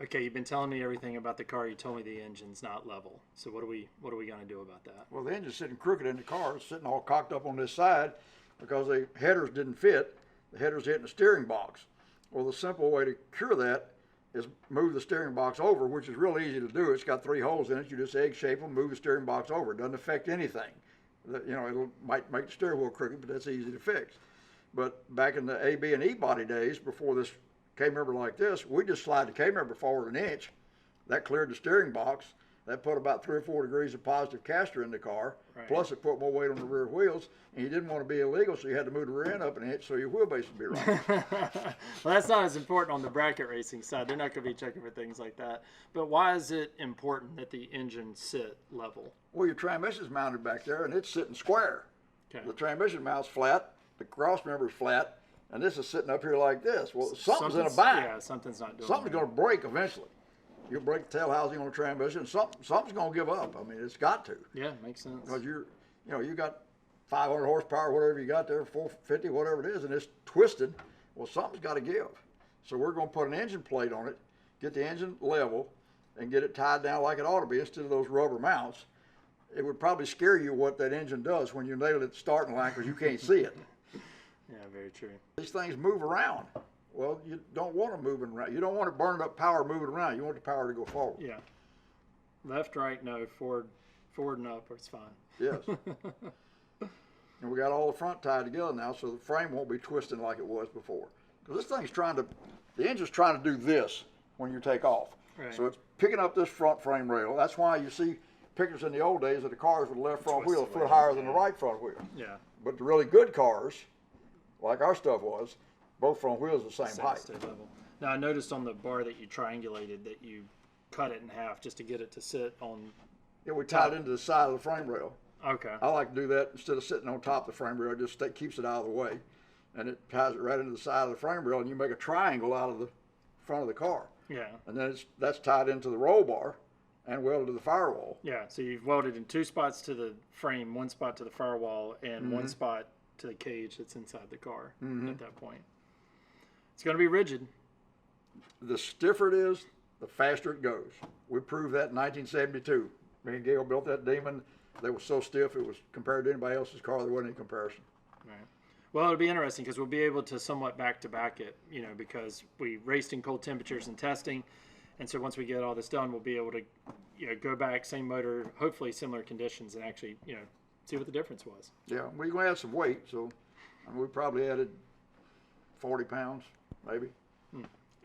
Okay, you've been telling me everything about the car. You told me the engine's not level. So what are we going to do about that? Well, the engine's sitting crooked in the car. It's sitting all cocked up on this side because the headers didn't fit. The headers hitting the steering box. Well, the simple way to cure that is move the steering box over, which is real easy to do. It's got 3 holes in it. You just egg shape them, move the steering box over. It doesn't affect anything. You know, it might make the steering wheel crooked, but that's easy to fix. But back in the A, B, and E body days, before this K-member like this, we just slide the K-member forward 1 inch. That cleared the steering box. That put about 3 or 4 degrees of positive caster in the car. Right. Plus it put more weight on the rear wheels, and you didn't want to be illegal, so you had to move the rear end up 1 inch so your wheelbase would be right. Well, that's not as important on the bracket racing side. They're not going to be checking for things like that. But why is it important that the engine sit level? Well, your transmission's mounted back there, and it's sitting square. Okay. The transmission mount's flat, the cross member's flat, and this is sitting up here like this. Well, something's in a bind. Yeah, something's not doing Something's right. going to break eventually. You'll break the tail housing on the transmission. Something's going to give up. I mean, it's got to. Yeah, makes sense. Because you got 500 horsepower, whatever you got there, 450, whatever it is, and it's twisted. Well, something's got to give. So we're going to put an engine plate on it, get the engine level, and get it tied down like it ought to be instead of those rubber mounts. It would probably scare you what that engine does when you nail it at the starting line because you can't see it. Yeah, very true. These things move around. Well, you don't want them moving around. You don't want it burning up power moving around. You want the power to go forward. Yeah. Left, right, no. Forward and up, it's fine. Yes. And we got all the front tied together now, so the frame won't be twisting like it was before. Because this thing's the engine's trying to do this when you take off. Right. So it's picking up this front frame rail. That's why you see pictures in the old days of the cars with the left front wheel a foot higher than the right front wheel. Yeah. But the really good cars, like our stuff was, both front wheels the same height. Level. Now I noticed on the bar that you triangulated that you cut it in half just to get it to sit on. Yeah, we tied it into the side of the frame rail. Okay. I like to do that instead of sitting on top of the frame rail. It just keeps it out of the way, and it ties it right into the side of the frame rail, and you make a triangle out of the front of the car. Yeah. And then that's tied into the roll bar and welded to the firewall. Yeah. So you've welded in 2 spots to the frame, 1 spot to the firewall, and 1 spot to the cage that's inside the car at that point. It's going to be rigid. The stiffer it is, the faster it goes. We proved that in 1972. Me and Gail built that Demon. They were so stiff it was compared to anybody else's car. There wasn't any comparison. Right. Well, it'll be interesting because we'll be able to somewhat back-to-back it, because we raced in cold temperatures and testing. And so once we get all this done, we'll be able to go back, same motor, hopefully similar conditions, and actually see what the difference was. Yeah, we're going to add some weight. So we probably added 40 pounds, maybe.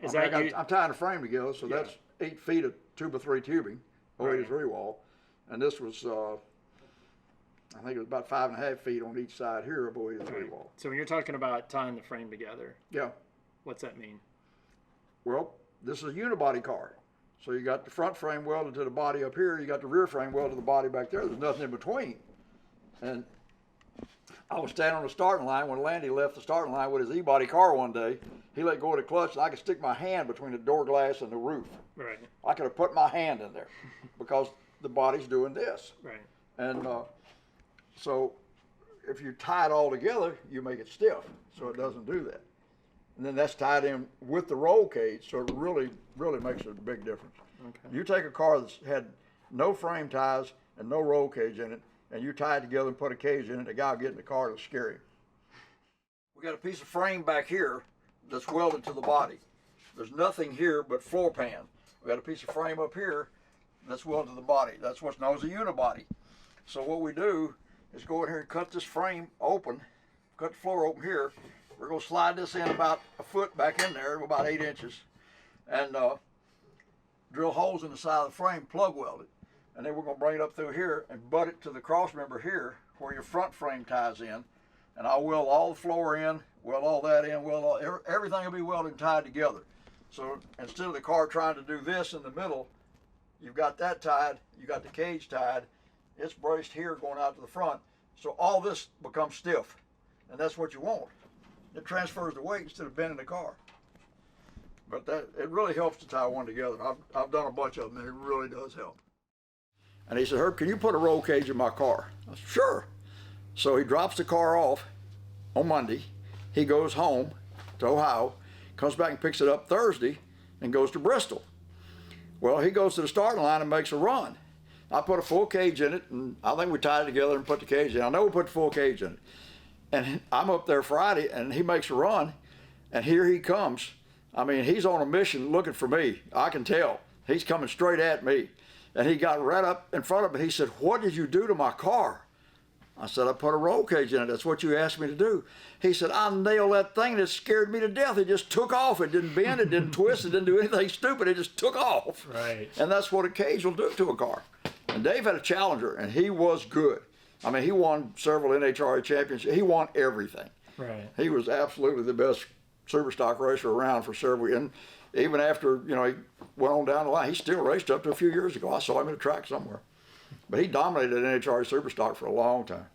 I'm tying the frame together, so that's 8 feet of 2x3 tubing, 083 wall. And this was, I think it was about 5.5 feet on each side here of 083 wall. So when you're talking about tying the frame together, yeah, what's that mean? Well, this is a unibody car. So you got the front frame welded to the body up here, you got the rear frame welded to the body back there. There's nothing in between. And I was standing on the starting line when Landy left the starting line with his E-body car one day. He let go of the clutch, and I could stick my hand between the door glass and the roof. Right. I could have put my hand in there because the body's doing this. Right. And so if you tie it all together, you make it stiff, so it doesn't do that. And then that's tied in with the roll cage, so it really, really makes a big difference. Okay. You take a car that's had no frame ties and no roll cage in it, and you tie it together and put a cage in it, the guy will get in the car, it'll scare him. We got a piece of frame back here that's welded to the body. There's nothing here but floor pan. We got a piece of frame up here that's welded to the body. That's what's known as a unibody. So what we do is go in here and cut this frame open, cut the floor open here. We're going to slide this in about a foot back in there, about 8 inches, and drill holes in the side of the frame, plug weld it. And then we're going to bring it up through here and butt it to the cross member here where your front frame ties in. And I'll weld all the floor in, weld all that in, everything will be welded and tied together. So instead of the car trying to do this in the middle, you've got that tied, you got the cage tied, it's braced here going out to the front. So all this becomes stiff, and that's what you want. It transfers the weight instead of bending the car. But it really helps to tie one together. I've done a bunch of them, and it really does help. And he said, Herb, can you put a roll cage in my car? I said, sure. So he drops the car off on Monday. He goes home to Ohio, comes back and picks it up Thursday, and goes to Bristol. Well, he goes to the starting line and makes a run. I put a full cage in it, and I think we tied it together and put the cage in. I know we put the full cage in it. And I'm up there Friday, and he makes a run, and here he comes. I mean, he's on a mission looking for me. I can tell. He's coming straight at me. And he got right up in front of me. He said, "What did you do to my car?" I said, "I put a roll cage in it. That's what you asked me to do." He said, "I nailed that thing, and it scared me to death. It just took off. It didn't bend, it didn't twist, it didn't do anything stupid. It just took off." Right. And that's what a cage will do to a car. And Dave had a Challenger, and he was good. I mean, he won several NHRA championships. He won everything. Right. He was absolutely the best super stock racer around for several years. And even after, he went on down the line, he still raced up to a few years ago. I saw him at a track somewhere. But he dominated NHRA super stock for a long time.